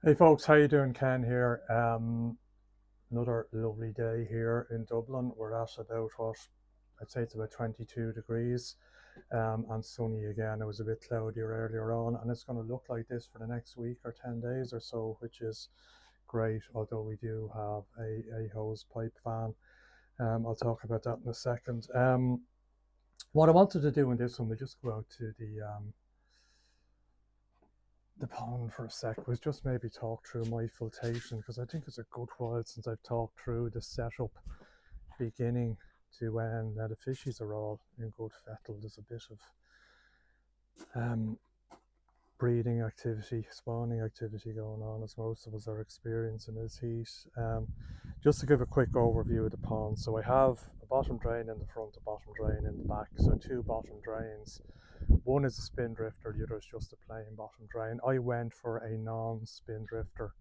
Hey folks, how you doing? Ken here. Another lovely day here in Dublin. We're at about what I'd say it's about 22 degrees and sunny again. It was a bit cloudier earlier on, and it's going to look like this for the next week or 10 days or so, which is great. Although we do have a hose pipe fan. I'll talk about that in a second. What I wanted to do in this one, we just go out to the pond for a sec was just maybe talk through my filtration because I think it's a good while since I've talked through the setup beginning to when the fishies are all in good fettle. There's a bit of um, breeding activity, spawning activity going on as most of us are experiencing this heat. Just to give a quick overview of the pond, so I have a bottom drain in the front, a bottom drain in the back, so two bottom drains. One is a spin drifter, the other is just a plain bottom drain. I went for a non-spin drifter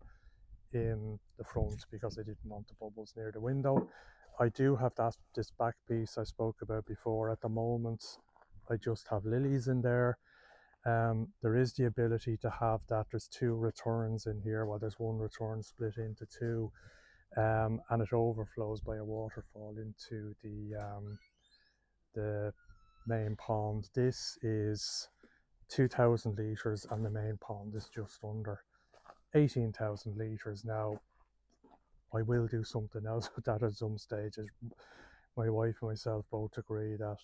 in the front because I didn't want the bubbles near the window. I do have this back piece I spoke about before. At the moment, I just have lilies in there. There is the ability to have that. There's two returns in here. Well, there's one return split into two, and it overflows by a waterfall into the main pond. This is 2,000 litres, and the main pond is just under 18,000 litres. Now, I will do something else with that at some stage. My wife and myself both agree that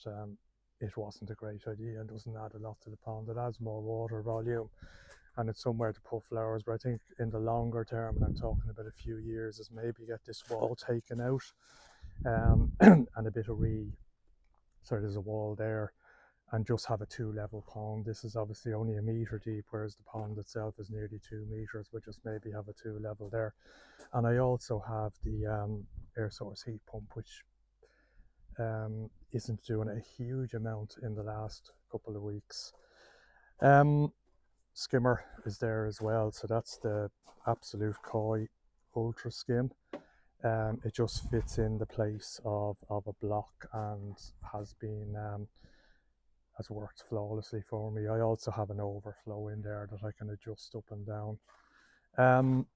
it wasn't a great idea and doesn't add a lot to the pond. It adds more water volume and it's somewhere to put flowers. But I think in the longer term, and I'm talking about a few years, is maybe get this wall taken out and a bit of so there's a wall there and just have a two-level pond. This is obviously only a metre deep, whereas the pond itself is nearly 2 metres. We'll just maybe have a two-level there. And I also have the air source heat pump, which isn't doing a huge amount in the last couple of weeks. Skimmer is there as well, so that's the Absolute Koi Ultra Skim. It just fits in the place of a block and has worked flawlessly for me. I also have an overflow in there that I can adjust up and down. Um,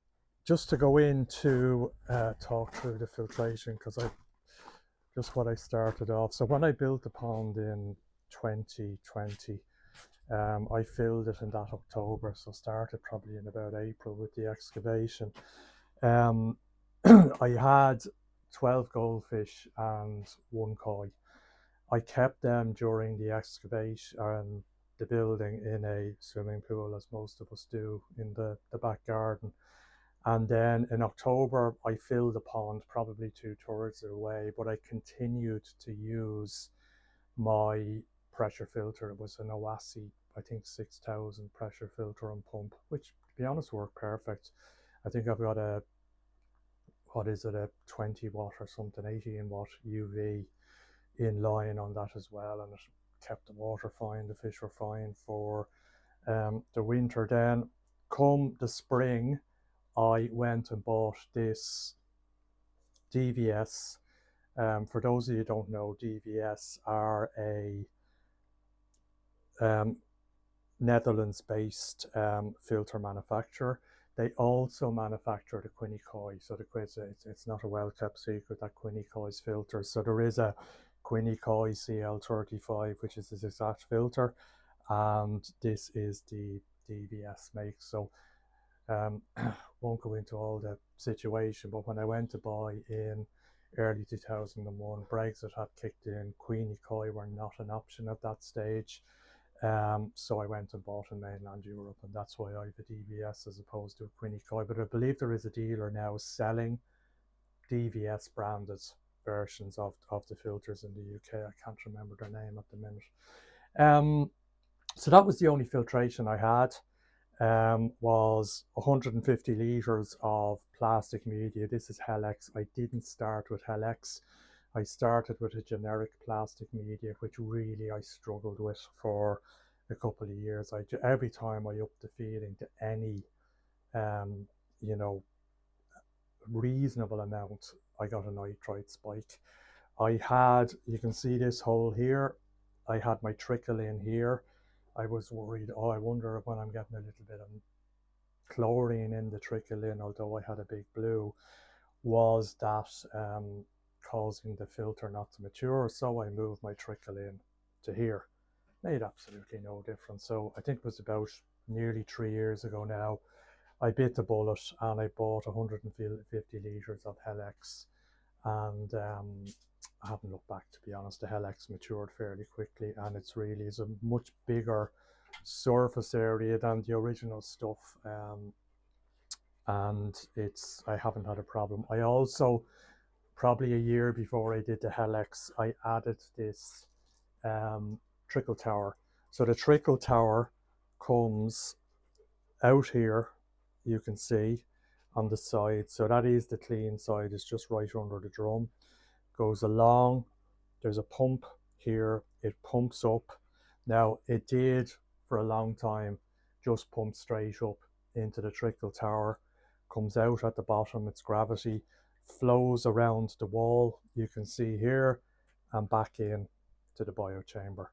just to go into talk through the filtration, because I just what I started off. So when I built the pond in 2020, I filled it in that October, so started probably in about April with the excavation. Um, I had 12 goldfish and one koi. I kept them during the excavation and the building in a swimming pool, as most of us do in the back garden. And then in October, I filled the pond probably 2 thirds of the way, but I continued to use my pressure filter. It was an Oasi, I think 6,000 pressure filter and pump, which to be honest worked perfect. I think I've got a 20 watt or something, 18 watt UV in line on that as well, and it kept the water fine. The fish were fine for the winter. Then, come the spring, I went and bought this DVS. For those of you who don't know, DVS are a um, Netherlands-based filter manufacturer. They also manufacture the Quinny Koi. So it's not a well-kept secret that Quinny Koi's filters. So there is a Quinny Koi CL35, which is this exact filter, and this is the DVS make. So won't go into all the situation, but when I went to buy in early 2001, Brexit had kicked in. Queenie Koi were not an option at that stage. So I went and bought in mainland Europe, and that's why I have a DVS as opposed to a Queenie Koi. But I believe there is a dealer now selling DVS branded versions of the filters in the UK. I can't remember their name at the minute. Um, so that was the only filtration I had. Was 150 litres of plastic media. This is Helix. I didn't start with Helix. I started with a generic plastic media, which really I struggled with for a couple of years. Every time I upped the feeding to any, um, you know, reasonable amount, I got a nitrite spike. You can see this hole here. I had my trickle in here. I was worried, oh, I wonder when I'm getting a little bit of chlorine in the trickle in, although I had a big blue, was that causing the filter not to mature. So I moved my trickle in to here. Made absolutely no difference. So I think it was about nearly 3 years ago now, I bit the bullet and I bought 150 litres of Helex, and I haven't looked back, to be honest. The Helex matured fairly quickly, and it's really is a much bigger surface area than the original stuff, and I haven't had a problem. I also, probably a year before I did the Helex, I added this trickle tower. So the trickle tower comes out here, you can see on the side. So that is the clean side, it's just right under the drum. Goes along, there's a pump here, it pumps up. Now it did for a long time just pump straight up into the trickle tower, comes out at the bottom, it's gravity, flows around the wall, you can see here, and back in to the biochamber,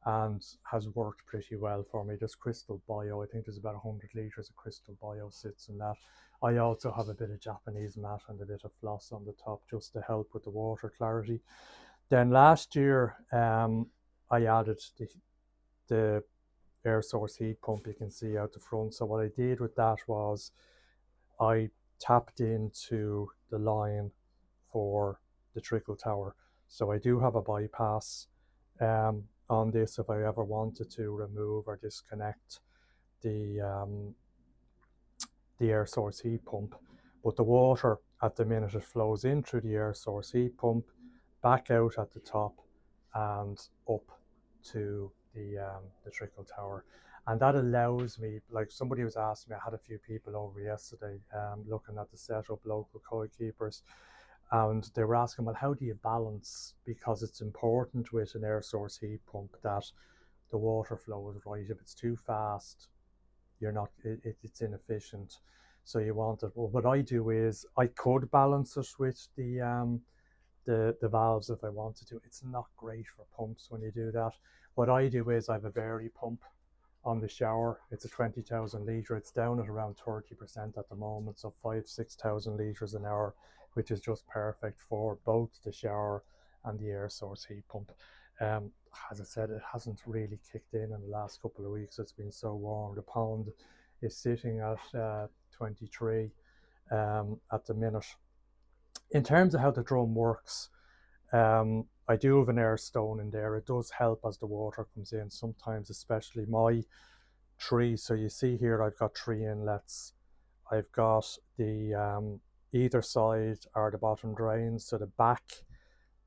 and has worked pretty well for me. This crystal bio, I think there's about 100 litres of crystal bio sits in that. I also have a bit of Japanese mat and a bit of floss on the top just to help with the water clarity. Then last year I added the air source heat pump, you can see out the front. So what I did with that was I tapped into the line for the trickle tower. So I do have a bypass on this if I ever wanted to remove or disconnect the air source heat pump. But the water at the minute, it flows in through the air source heat pump, back out at the top and up to the trickle tower. And that allows me, like somebody was asking me, I had a few people over yesterday looking at the setup, local koi keepers, and they were asking, well, how do you balance, because it's important with an air source heat pump that the water flow is right. If it's too fast, you're not, it's inefficient. So you want it. Well, what I do is I could balance it with the valves if I wanted to. It's not great for pumps when you do that. What I do is I have a Vary pump on the shower. It's a 20,000 litre. It's down at around 30% at the moment, so 6,000 litres an hour, which is just perfect for both the shower and the air source heat pump. As I said, it hasn't really kicked in the last couple of weeks. It's been so warm. The pond is sitting at 23 at the minute. In terms of how the drum works, I do have an air stone in there. It does help as the water comes in sometimes, especially my tree. So you see here I've got 3 inlets. I've got the either side are the bottom drains. So the back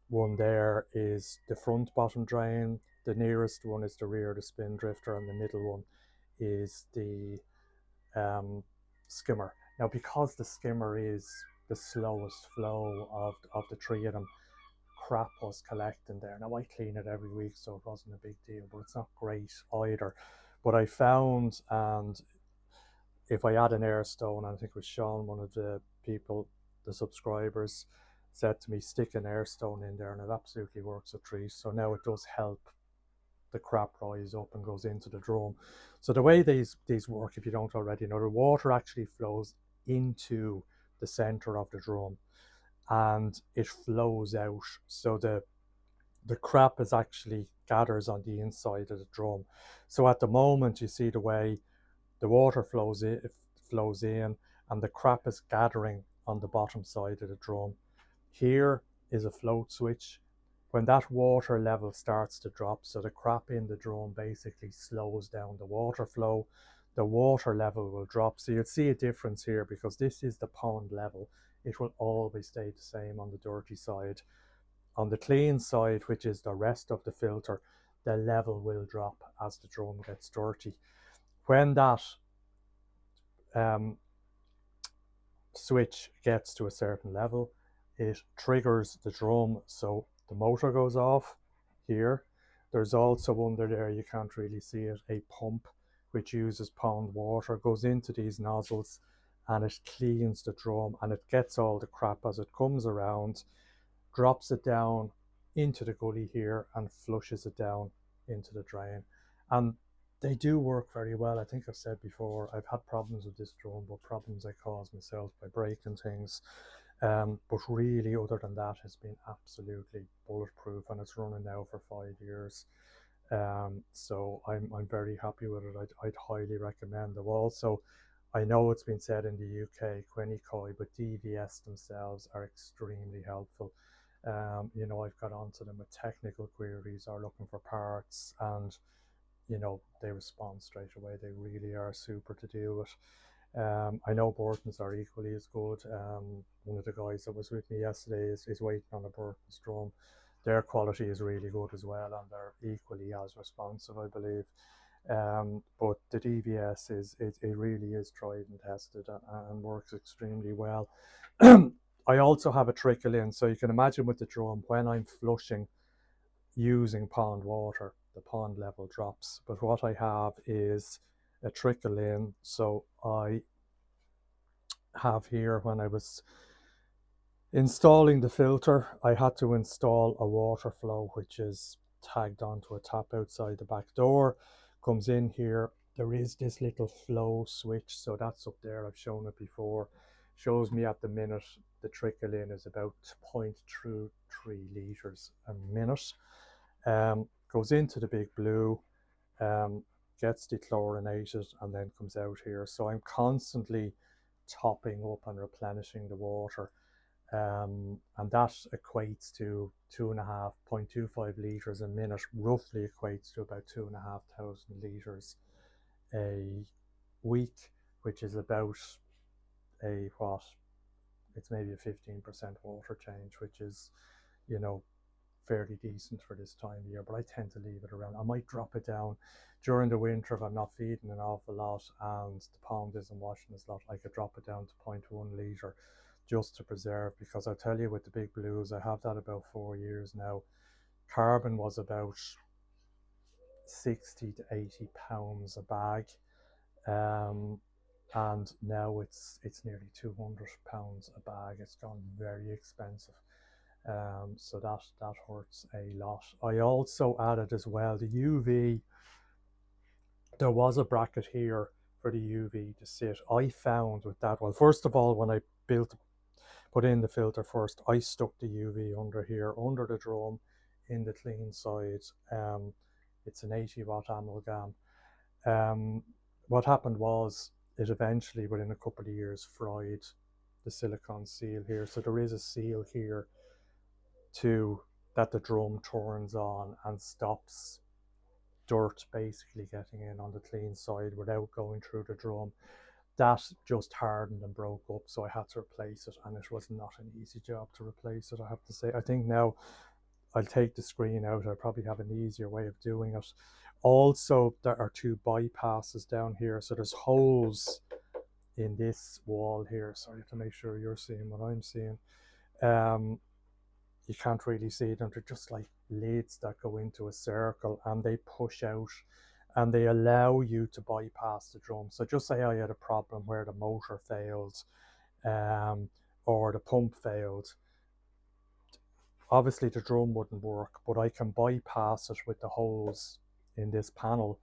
one there is the front bottom drain, the nearest one is the rear, the spin drifter, and the middle one is the skimmer. Now because the skimmer is the slowest flow of the 3 of them, crap was collecting there. Now I clean it every week, so it wasn't a big deal, but it's not great either. But I found, and if I add an air stone, I think it was Sean, one of the people, the subscribers, said to me, stick an air stone in there, and it absolutely works a treat. So now it does help the crap rise up and goes into the drum. So the way these work, if you don't already know, the water actually flows into the center of the drum and it flows out. So the crap is actually gathers on the inside of the drum. So at the moment, you see the way the water flows in and the crap is gathering on the bottom side of the drum. Here is a float switch. When that water level starts to drop, so the crap in the drum basically slows down the water flow, the water level will drop. So you'll see a difference here because this is the pond level. It will always stay the same on the dirty side. On the clean side, which is the rest of the filter, the level will drop as the drum gets dirty. When that switch gets to a certain level, it triggers the drum, so the motor goes off here. There's also under there, you can't really see it, a pump which uses pond water, goes into these nozzles and it cleans the drum and it gets all the crap as it comes around, drops it down into the gully here and flushes it down into the drain. And They do work very well. I think I've said before, I've had problems with this drone, but problems I caused myself by breaking things. But really, other than that, it's been absolutely bulletproof, and it's running now for 5 years. So I'm very happy with it. I'd highly recommend it. Also, I know it's been said in the UK, Quenicoi, but DVS themselves are extremely helpful. I've got onto them with technical queries or looking for parts, and they respond straight away. They really are super to deal with. I know Burton's are equally as good. One of the guys that was with me yesterday is waiting on a Burton's drum. Their quality is really good as well, and they're equally as responsive, I believe. But the DVS it really is tried and tested, and works extremely well. I also have a trickle in, so you can imagine with the drum when I'm flushing using pond water, the pond level drops. But what I have is a trickle in. So I have here, when I was installing the filter, I had to install a water flow, which is tagged onto a tap outside the back door. Comes in here. There is this little flow switch, so that's up there. I've shown it before. Shows me at the minute the trickle in is about 0.23 litres a minute. Goes into the big blue, gets dechlorinated, and then comes out here. So I'm constantly topping up and replenishing the water. And that equates to 0.25 litres a minute, roughly equates to about 2,500 litres a week, which is about it's maybe a 15% water change, which is, you know, fairly decent for this time of year, but I tend to leave it around. I might drop it down during the winter if I'm not feeding an awful lot and the pond isn't washing as lot. I could drop it down to 0.1 litre just to preserve, because I tell you, with the big blues, I have that about 4 years now. Carbon was about 60 to 80 pounds a bag, and now it's nearly 200 pounds a bag. It's gone very expensive. So that hurts a lot. I also added as well the UV. There was a bracket here for the UV to sit. I found with that, well, first of all, when I put in the filter first, I stuck the UV under here, under the drum, in the clean side. It's an 80-watt amalgam. What happened was it eventually, within a couple of years, fried the silicone seal here. So there is a seal here that the drum turns on and stops dirt basically getting in on the clean side without going through the drum. That just hardened and broke up, so I had to replace it, and it was not an easy job to replace it, I have to say. I think now I'll take the screen out. I'll probably have an easier way of doing it. Also, there are two bypasses down here, so there's holes in this wall here. So I have to make sure you're seeing what I'm seeing. You can't really see them. They're just like lids that go into a circle, and they push out and they allow you to bypass the drum. So just say I had a problem where the motor failed, or the pump failed. Obviously the drum wouldn't work, but I can bypass it with the holes in this panel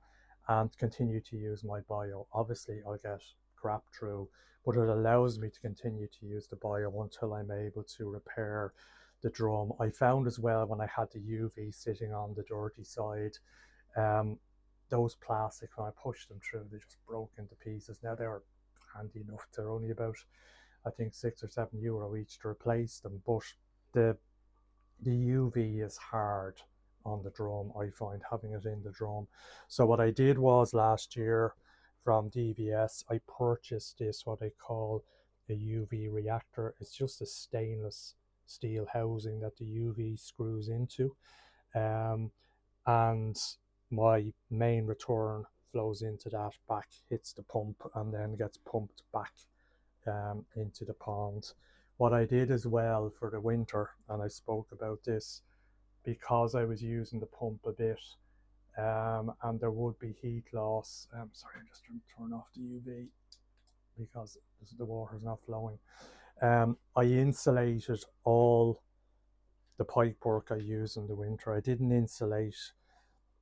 and continue to use my bio. Obviously I'll get crap through, but it allows me to continue to use the bio until I'm able to repair the drum. I found as well, when I had the UV sitting on the dirty side, those plastic, when I pushed them through, they just broke into pieces. Now they're handy enough. They're only about, I think, €6 or €7 each to replace them, but the UV is hard on the drum, I find, having it in the drum. So what I did was, last year from DVS, I purchased this, what I call a UV reactor. It's just a stainless steel housing that the UV screws into, and my main return flows into that, back hits the pump, and then gets pumped back into the pond. What I did as well for the winter, and I spoke about this, because I was using the pump a bit, and there would be heat loss. Sorry, I'm just trying to turn off the UV because the water's not flowing. I insulated all the pipe work I use in the winter. I didn't insulate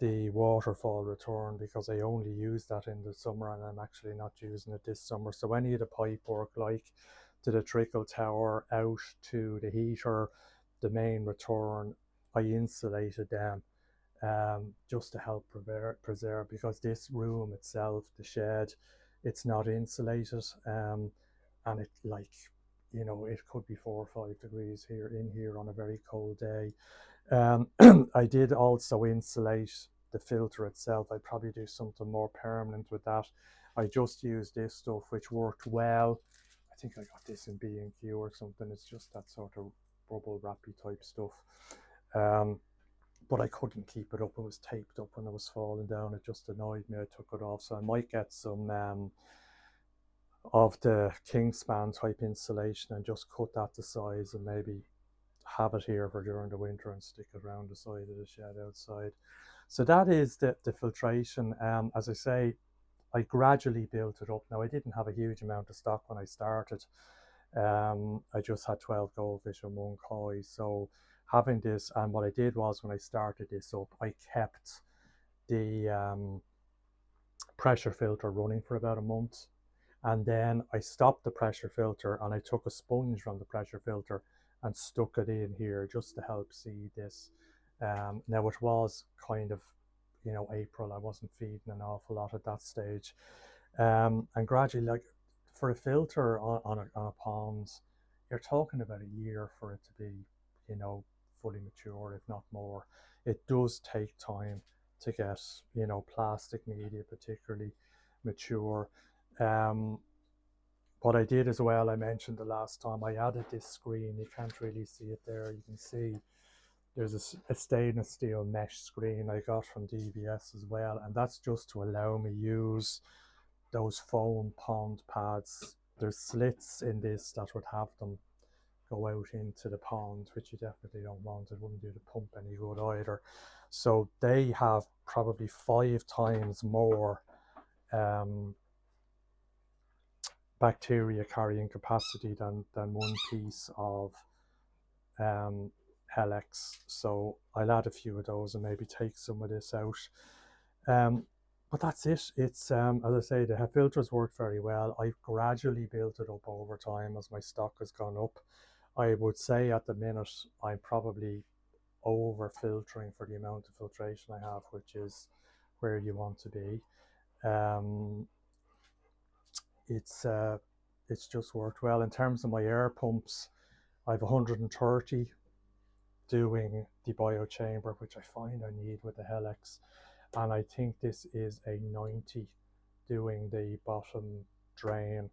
the waterfall return, because I only use that in the summer and I'm actually not using it this summer. So any of the pipe work, like to the trickle tower, out to the heater, the main return, I insulated them just to help preserve, because this room itself, the shed, it's not insulated, and it, like, you know, it could be 4 or 5 degrees here on a very cold day. I did also insulate the filter itself. I'd probably do something more permanent with that. I just used this stuff, which worked well. I think I got this in B&Q or something. It's just that sort of bubble wrappy type stuff. But I couldn't keep it up. It was taped up when it was falling down. It just annoyed me. I took it off. So I might get some of the Kingspan type insulation and just cut that to size and maybe have it here for during the winter and stick it around the side of the shed outside. So that is the filtration. As I say, I gradually built it up. Now, I didn't have a huge amount of stock when I started. I just had 12 goldfish and 1 koi. So having this, and what I did was, when I started this up, I kept the pressure filter running for about a month. And then I stopped the pressure filter and I took a sponge from the pressure filter and stuck it in here just to help seed this. Now, it was kind of, you know, April. I wasn't feeding an awful lot at that stage. And gradually, like, for a filter on a pond, you're talking about a year for it to be, you know, fully mature, if not more. It does take time to get, you know, plastic media particularly mature. What I did as well, I mentioned the last time, I added this screen. You can't really see it there. You can see there's a stainless steel mesh screen I got from DVS as well, and that's just to allow me use those foam pond pads. There's slits in this that would have them go out into the pond, which you definitely don't want. It wouldn't do the pump any good either. So they have probably 5 times more bacteria carrying capacity than one piece of Helix. So I'll add a few of those and maybe take some of this out. But that's it. It's as I say, the filters worked very well. I've gradually built it up over time as my stock has gone up. I would say at the minute I'm probably over filtering for the amount of filtration I have, which is where you want to be. It's just worked well. In terms of my air pumps, I have 130 doing the biochamber, which I find I need with the Helix, and I think this is a 90 doing the bottom drain.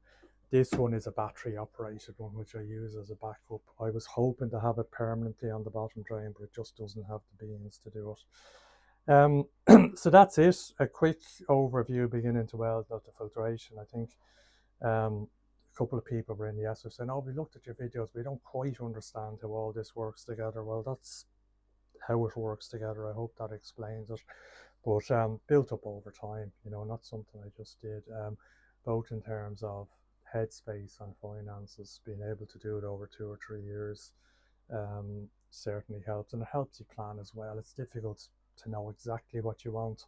This one is a battery operated one, which I use as a backup. I was hoping to have it permanently on the bottom drain, but it just doesn't have the beans to do it. So that's it. A quick overview beginning to well about the filtration. I think a couple of people were in yesterday saying, "Oh, we looked at your videos, we don't quite understand how all this works together." Well, that's how it works together. I hope that explains it. But built up over time, you know, not something I just did. Both in terms of headspace and finances, being able to do it over 2 or 3 years certainly helps, and it helps you plan as well. It's difficult to know exactly what you want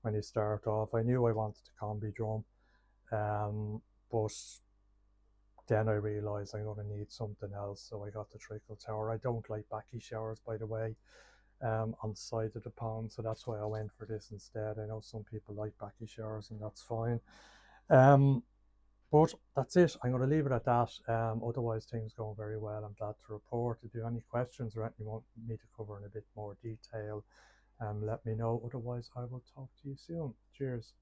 when you start off. I knew I wanted a combi drum, but then I realised I'm going to need something else, so I got the trickle tower. I don't like backy showers, by the way, on the side of the pond, so that's why I went for this instead. I know some people like backy showers, and that's fine. But that's it. I'm going to leave it at that. Otherwise, things going very well. I'm glad to report. If you have any questions or anything you want me to cover in a bit more detail, let me know. Otherwise, I will talk to you soon. Cheers.